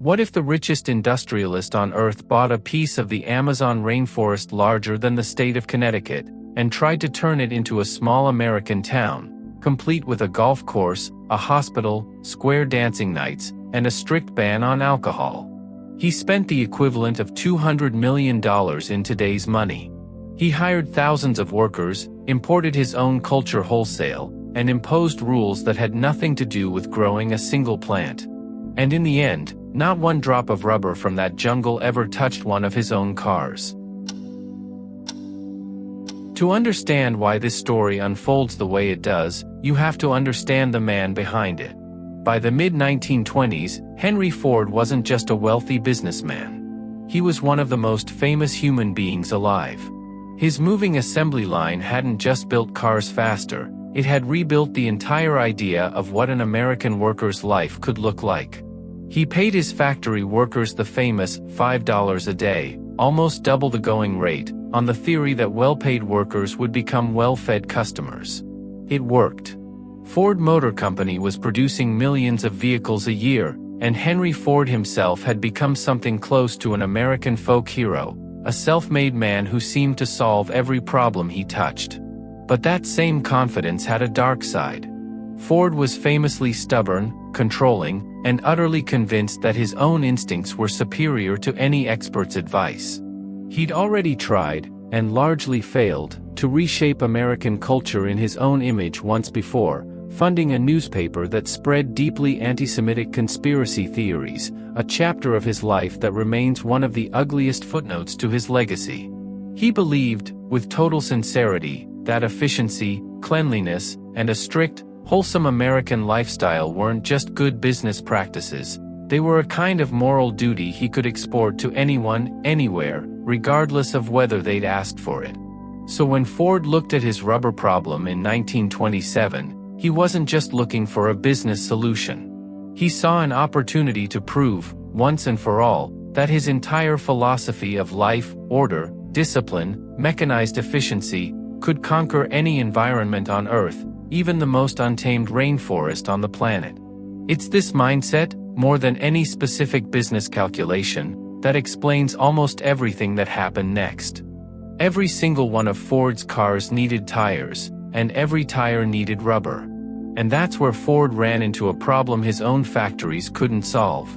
What if the richest industrialist on Earth bought a piece of the Amazon rainforest larger than the state of Connecticut, and tried to turn it into a small American town, complete with a golf course, a hospital, square dancing nights, and a strict ban on alcohol? He spent the equivalent of $200 million in today's money. He hired thousands of workers, imported his own culture wholesale, and imposed rules that had nothing to do with growing a single plant. And in the end, not one drop of rubber from that jungle ever touched one of his own cars. To understand why this story unfolds the way it does, you have to understand the man behind it. By the mid-1920s, Henry Ford wasn't just a wealthy businessman. He was one of the most famous human beings alive. His moving assembly line hadn't just built cars faster, it had rebuilt the entire idea of what an American worker's life could look like. He paid his factory workers the famous $5 a day, almost double the going rate, on the theory that well-paid workers would become well-fed customers. It worked. Ford Motor Company was producing millions of vehicles a year, and Henry Ford himself had become something close to an American folk hero, a self-made man who seemed to solve every problem he touched. But that same confidence had a dark side. Ford was famously stubborn, controlling, and utterly convinced that his own instincts were superior to any expert's advice. He'd already tried, and largely failed, to reshape American culture in his own image once before, funding a newspaper that spread deeply anti-Semitic conspiracy theories, a chapter of his life that remains one of the ugliest footnotes to his legacy. He believed, with total sincerity, that efficiency, cleanliness, and a strict, wholesome American lifestyle weren't just good business practices, they were a kind of moral duty he could export to anyone, anywhere, regardless of whether they'd asked for it. So when Ford looked at his rubber problem in 1927, he wasn't just looking for a business solution. He saw an opportunity to prove, once and for all, that his entire philosophy of life, order, discipline, mechanized efficiency, could conquer any environment on Earth, even the most untamed rainforest on the planet. It's this mindset, more than any specific business calculation, that explains almost everything that happened next. Every single one of Ford's cars needed tires, and every tire needed rubber. And that's where Ford ran into a problem his own factories couldn't solve.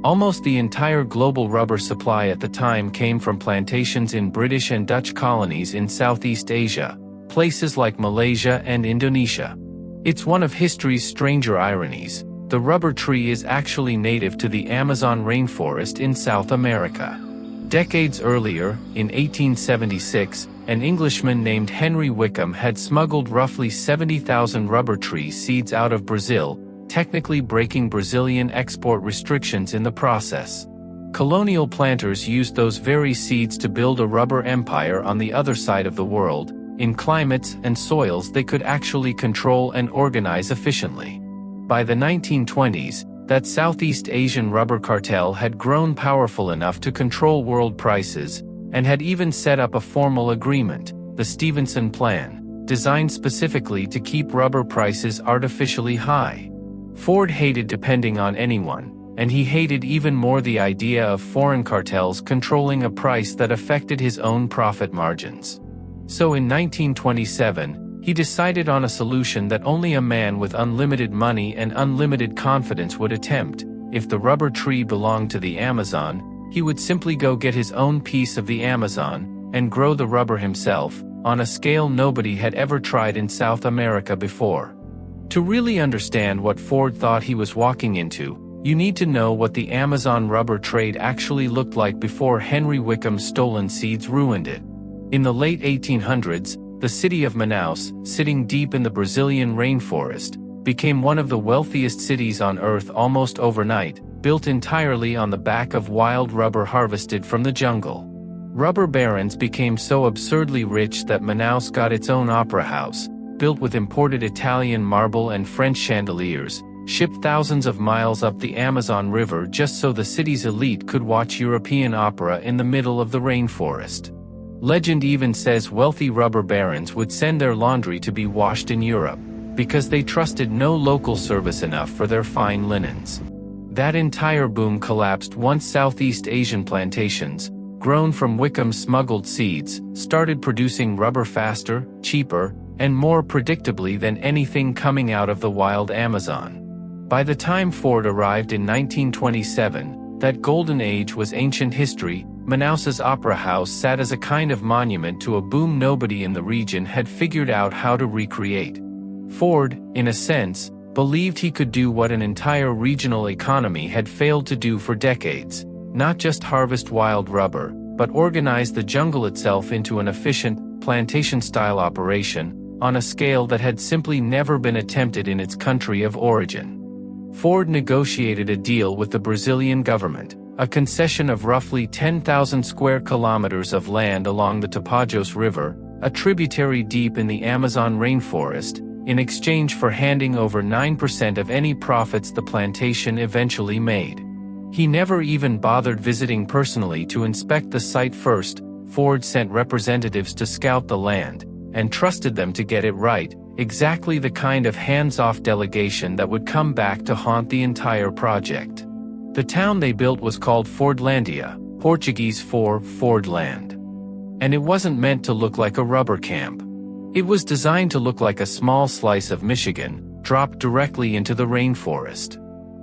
Almost the entire global rubber supply at the time came from plantations in British and Dutch colonies in Southeast Asia, places like Malaysia and Indonesia. It's one of history's stranger ironies. The rubber tree is actually native to the Amazon rainforest in South America. Decades earlier, in 1876, an Englishman named Henry Wickham had smuggled roughly 70,000 rubber tree seeds out of Brazil, technically breaking Brazilian export restrictions in the process. Colonial planters used those very seeds to build a rubber empire on the other side of the world, in climates and soils they could actually control and organize efficiently. By the 1920s, that Southeast Asian rubber cartel had grown powerful enough to control world prices, and had even set up a formal agreement, the Stevenson Plan, designed specifically to keep rubber prices artificially high. Ford hated depending on anyone, and he hated even more the idea of foreign cartels controlling a price that affected his own profit margins. So in 1927, he decided on a solution that only a man with unlimited money and unlimited confidence would attempt. If the rubber tree belonged to the Amazon, he would simply go get his own piece of the Amazon, and grow the rubber himself, on a scale nobody had ever tried in South America before. To really understand what Ford thought he was walking into, you need to know what the Amazon rubber trade actually looked like before Henry Wickham's stolen seeds ruined it. In the late 1800s, the city of Manaus, sitting deep in the Brazilian rainforest, became one of the wealthiest cities on Earth almost overnight, built entirely on the back of wild rubber harvested from the jungle. Rubber barons became so absurdly rich that Manaus got its own opera house, built with imported Italian marble and French chandeliers, shipped thousands of miles up the Amazon River just so the city's elite could watch European opera in the middle of the rainforest. Legend even says wealthy rubber barons would send their laundry to be washed in Europe, because they trusted no local service enough for their fine linens. That entire boom collapsed once Southeast Asian plantations, grown from Wickham's smuggled seeds, started producing rubber faster, cheaper, and more predictably than anything coming out of the wild Amazon. By the time Ford arrived in 1927, that golden age was ancient history. Manaus's Opera House sat as a kind of monument to a boom nobody in the region had figured out how to recreate. Ford, in a sense, believed he could do what an entire regional economy had failed to do for decades, not just harvest wild rubber, but organize the jungle itself into an efficient, plantation-style operation, on a scale that had simply never been attempted in its country of origin. Ford negotiated a deal with the Brazilian government, a concession of roughly 10,000 square kilometers of land along the Tapajós River, a tributary deep in the Amazon rainforest, in exchange for handing over 9% of any profits the plantation eventually made. He never even bothered visiting personally to inspect the site first. Ford sent representatives to scout the land, and trusted them to get it right, exactly the kind of hands-off delegation that would come back to haunt the entire project. The town they built was called Fordlândia, Portuguese for Fordland. And it wasn't meant to look like a rubber camp. It was designed to look like a small slice of Michigan, dropped directly into the rainforest.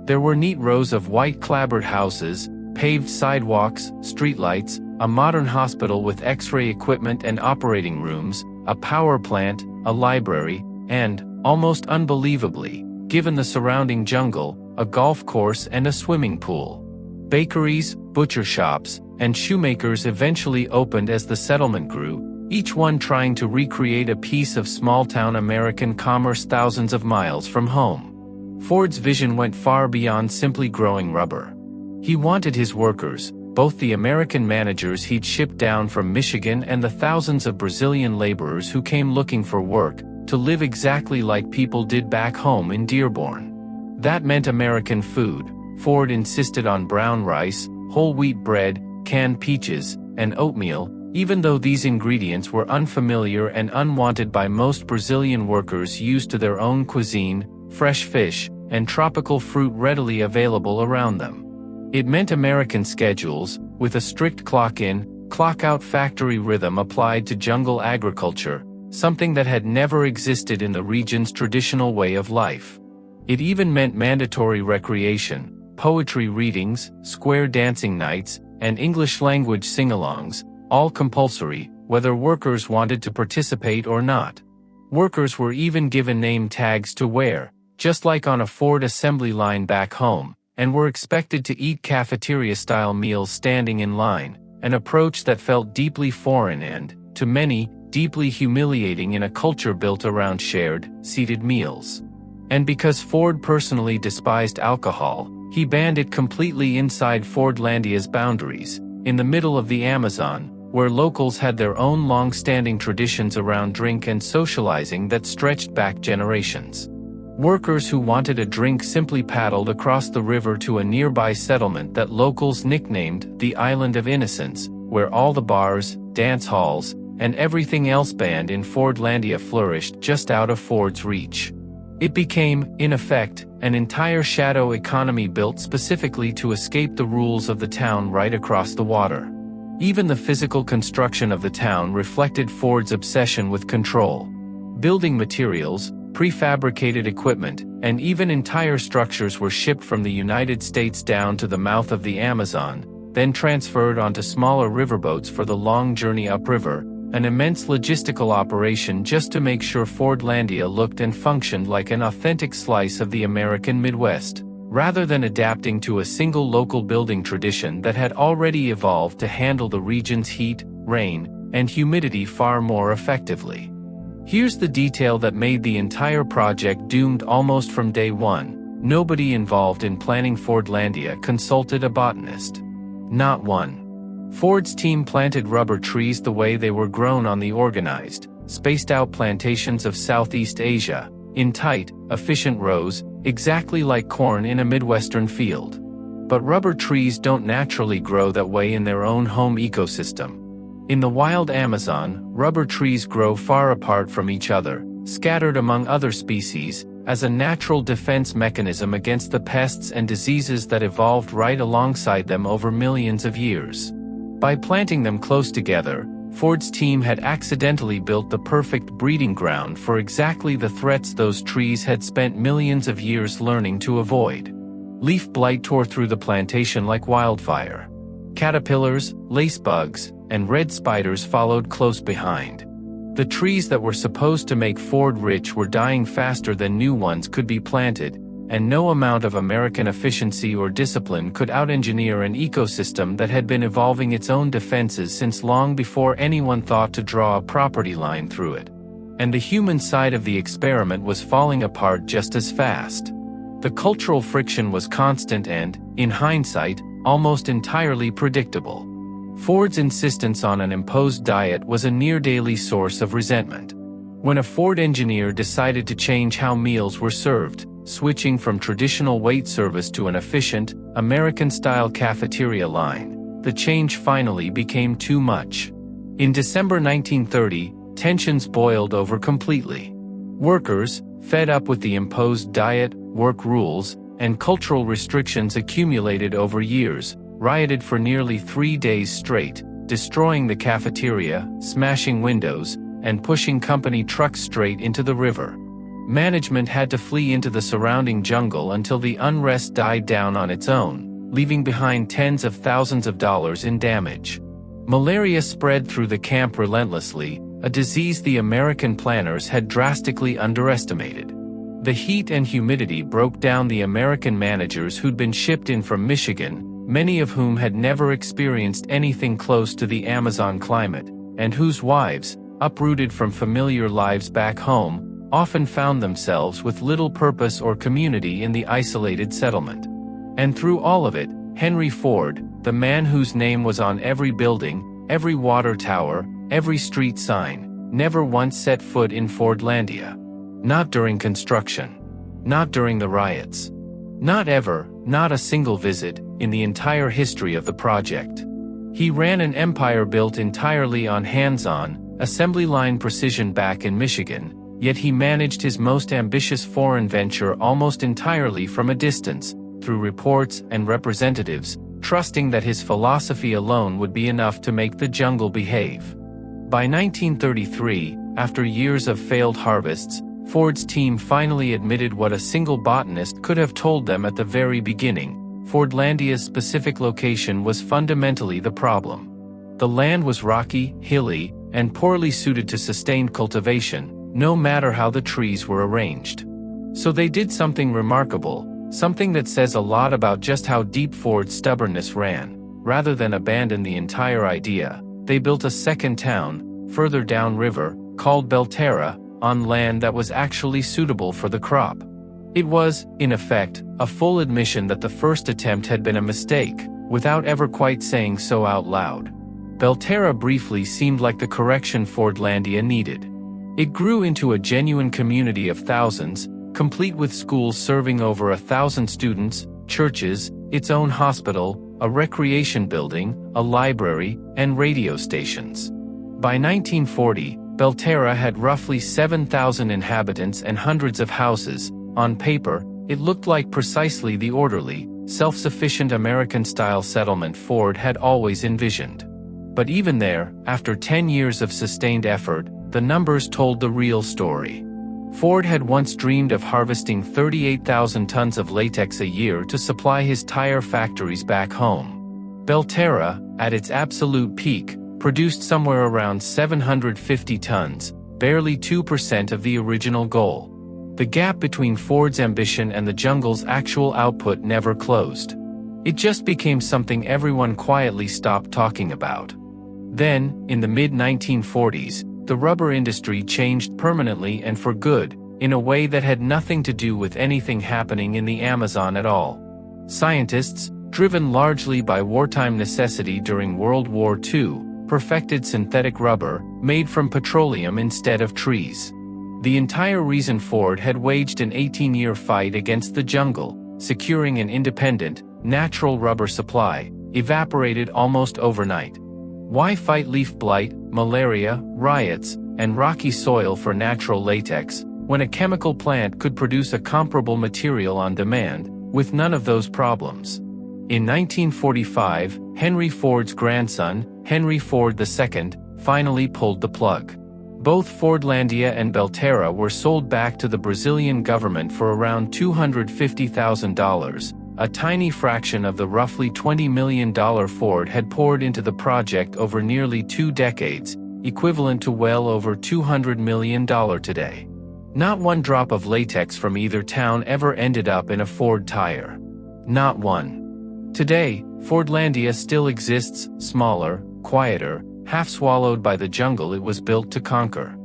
There were neat rows of white clapboard houses, paved sidewalks, streetlights, a modern hospital with X-ray equipment and operating rooms, a power plant, a library, and, almost unbelievably, given the surrounding jungle, a golf course and a swimming pool. Bakeries, butcher shops, and shoemakers eventually opened as the settlement grew, each one trying to recreate a piece of small-town American commerce thousands of miles from home. Ford's vision went far beyond simply growing rubber. He wanted his workers, both the American managers he'd shipped down from Michigan and the thousands of Brazilian laborers who came looking for work, to live exactly like people did back home in Dearborn. That meant American food. Ford insisted on brown rice, whole wheat bread, canned peaches, and oatmeal, even though these ingredients were unfamiliar and unwanted by most Brazilian workers used to their own cuisine, fresh fish, and tropical fruit readily available around them. It meant American schedules, with a strict clock-in, clock-out factory rhythm applied to jungle agriculture, something that had never existed in the region's traditional way of life. It even meant mandatory recreation, poetry readings, square dancing nights, and English-language sing-alongs, all compulsory, whether workers wanted to participate or not. Workers were even given name tags to wear, just like on a Ford assembly line back home, and were expected to eat cafeteria-style meals standing in line, an approach that felt deeply foreign and, to many, deeply humiliating in a culture built around shared, seated meals. And because Ford personally despised alcohol, he banned it completely inside Fordlandia's boundaries, in the middle of the Amazon, where locals had their own long-standing traditions around drink and socializing that stretched back generations. Workers who wanted a drink simply paddled across the river to a nearby settlement that locals nicknamed the Island of Innocence, where all the bars, dance halls, and everything else banned in Fordlandia flourished just out of Ford's reach. It became, in effect, an entire shadow economy built specifically to escape the rules of the town right across the water. Even the physical construction of the town reflected Ford's obsession with control. Building materials, prefabricated equipment, and even entire structures were shipped from the United States down to the mouth of the Amazon, then transferred onto smaller riverboats for the long journey upriver, an immense logistical operation just to make sure Fordlandia looked and functioned like an authentic slice of the American Midwest, rather than adapting to a single local building tradition that had already evolved to handle the region's heat, rain, and humidity far more effectively. Here's the detail that made the entire project doomed almost from day one. Nobody involved in planning Fordlandia consulted a botanist. Not one. Ford's team planted rubber trees the way they were grown on the organized, spaced-out plantations of Southeast Asia, in tight, efficient rows, exactly like corn in a Midwestern field. But rubber trees don't naturally grow that way in their own home ecosystem. In the wild Amazon, rubber trees grow far apart from each other, scattered among other species, as a natural defense mechanism against the pests and diseases that evolved right alongside them over millions of years. By planting them close together, Ford's team had accidentally built the perfect breeding ground for exactly the threats those trees had spent millions of years learning to avoid. Leaf blight tore through the plantation like wildfire. Caterpillars, lacebugs, and red spiders followed close behind. The trees that were supposed to make Ford rich were dying faster than new ones could be planted, and no amount of American efficiency or discipline could out-engineer an ecosystem that had been evolving its own defenses since long before anyone thought to draw a property line through it. And the human side of the experiment was falling apart just as fast. The cultural friction was constant and, in hindsight, almost entirely predictable. Ford's insistence on an imposed diet was a near-daily source of resentment. When a Ford engineer decided to change how meals were served, switching from traditional wait service to an efficient, American-style cafeteria line, the change finally became too much. In December 1930, tensions boiled over completely. Workers, fed up with the imposed diet, work rules, and cultural restrictions accumulated over years, rioted for nearly 3 days straight, destroying the cafeteria, smashing windows, and pushing company trucks straight into the river. Management had to flee into the surrounding jungle until the unrest died down on its own, leaving behind tens of thousands of dollars in damage. Malaria spread through the camp relentlessly, a disease the American planners had drastically underestimated. The heat and humidity broke down the American managers who'd been shipped in from Michigan, many of whom had never experienced anything close to the Amazon climate, and whose wives, uprooted from familiar lives back home, often found themselves with little purpose or community in the isolated settlement. And through all of it, Henry Ford, the man whose name was on every building, every water tower, every street sign, never once set foot in Fordlandia. Not during construction. Not during the riots. Not ever, not a single visit, in the entire history of the project. He ran an empire built entirely on hands-on, assembly line precision back in Michigan, yet he managed his most ambitious foreign venture almost entirely from a distance, through reports and representatives, trusting that his philosophy alone would be enough to make the jungle behave. By 1933, after years of failed harvests, Ford's team finally admitted what a single botanist could have told them at the very beginning: Fordlandia's specific location was fundamentally the problem. The land was rocky, hilly, and poorly suited to sustained cultivation, no matter how the trees were arranged. So they did something remarkable, something that says a lot about just how deep Ford's stubbornness ran. Rather than abandon the entire idea, they built a second town, further downriver, called Belterra, on land that was actually suitable for the crop. It was, in effect, a full admission that the first attempt had been a mistake, without ever quite saying so out loud. Belterra briefly seemed like the correction Fordlandia needed. It grew into a genuine community of thousands, complete with schools serving over 1,000 students, churches, its own hospital, a recreation building, a library, and radio stations. By 1940, Belterra had roughly 7,000 inhabitants and hundreds of houses. On paper, it looked like precisely the orderly, self-sufficient American-style settlement Ford had always envisioned. But even there, after 10 years of sustained effort, the numbers told the real story. Ford had once dreamed of harvesting 38,000 tons of latex a year to supply his tire factories back home. Belterra, at its absolute peak, produced somewhere around 750 tons, barely 2% of the original goal. The gap between Ford's ambition and the jungle's actual output never closed. It just became something everyone quietly stopped talking about. Then, in the mid-1940s, the rubber industry changed permanently and for good, in a way that had nothing to do with anything happening in the Amazon at all. Scientists, driven largely by wartime necessity during World War II, perfected synthetic rubber, made from petroleum instead of trees. The entire reason Ford had waged an 18-year fight against the jungle, securing an independent, natural rubber supply, evaporated almost overnight. Why fight leaf blight, malaria, riots, and rocky soil for natural latex, when a chemical plant could produce a comparable material on demand, with none of those problems. In 1945, Henry Ford's grandson, Henry Ford II, finally pulled the plug. Both Fordlândia and Belterra were sold back to the Brazilian government for around $250,000, a tiny fraction of the roughly $20 million Ford had poured into the project over nearly 2 decades, equivalent to well over $200 million today. Not one drop of latex from either town ever ended up in a Ford tire. Not one. Today, Fordlândia still exists, smaller, quieter, half-swallowed by the jungle it was built to conquer.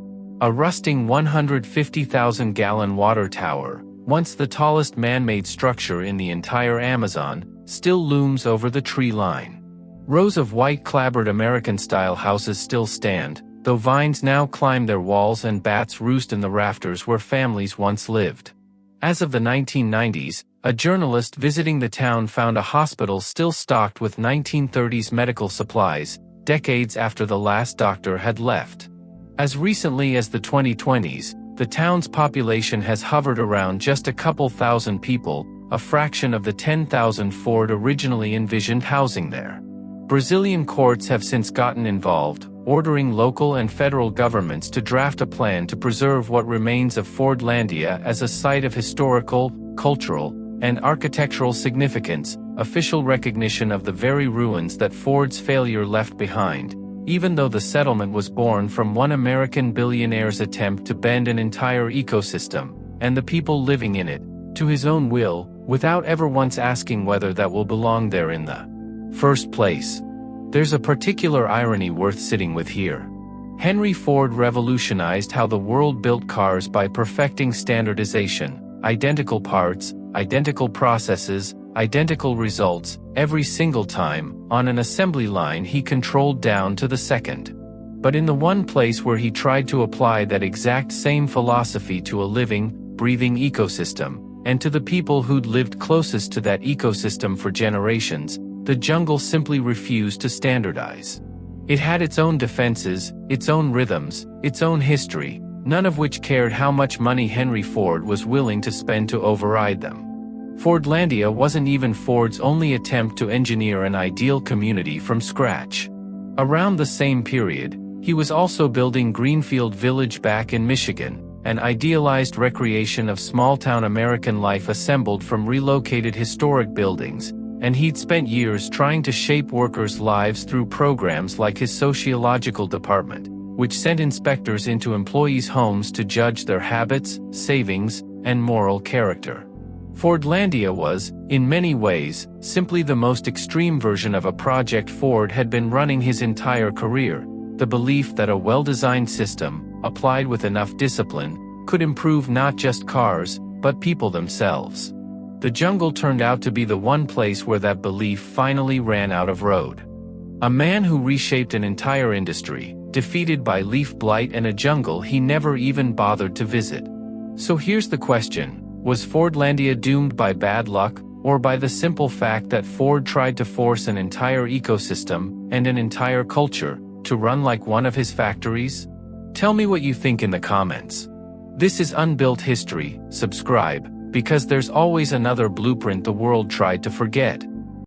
A rusting 150,000-gallon water tower, once the tallest man-made structure in the entire Amazon, still looms over the tree line. Rows of white clapboard American-style houses still stand, though vines now climb their walls and bats roost in the rafters where families once lived. As of the 1990s, a journalist visiting the town found a hospital still stocked with 1930s medical supplies, decades after the last doctor had left. As recently as the 2020s, the town's population has hovered around just a couple thousand people, a fraction of the 10,000 Ford originally envisioned housing there. Brazilian courts have since gotten involved, ordering local and federal governments to draft a plan to preserve what remains of Fordlândia as a site of historical, cultural, and architectural significance, official recognition of the very ruins that Ford's failure left behind, even though the settlement was born from one American billionaire's attempt to bend an entire ecosystem, and the people living in it, to his own will, without ever once asking whether that will belong there in the first place. There's a particular irony worth sitting with here. Henry Ford revolutionized how the world built cars by perfecting standardization, identical parts, identical processes, identical results, every single time, on an assembly line he controlled down to the second. But in the one place where he tried to apply that exact same philosophy to a living, breathing ecosystem, and to the people who'd lived closest to that ecosystem for generations, the jungle simply refused to standardize. It had its own defenses, its own rhythms, its own history, none of which cared how much money Henry Ford was willing to spend to override them. Fordlândia wasn't even Ford's only attempt to engineer an ideal community from scratch. Around the same period, he was also building Greenfield Village back in Michigan, an idealized recreation of small-town American life assembled from relocated historic buildings, and he'd spent years trying to shape workers' lives through programs like his sociological department, which sent inspectors into employees' homes to judge their habits, savings, and moral character. Fordlândia was, in many ways, simply the most extreme version of a project Ford had been running his entire career, the belief that a well-designed system, applied with enough discipline, could improve not just cars, but people themselves. The jungle turned out to be the one place where that belief finally ran out of road. A man who reshaped an entire industry, defeated by leaf blight and a jungle he never even bothered to visit. So here's the question. Was Fordlândia doomed by bad luck, or by the simple fact that Ford tried to force an entire ecosystem, and an entire culture, to run like one of his factories? Tell me what you think in the comments. This is Unbuilt History. Subscribe, because there's always another blueprint the world tried to forget.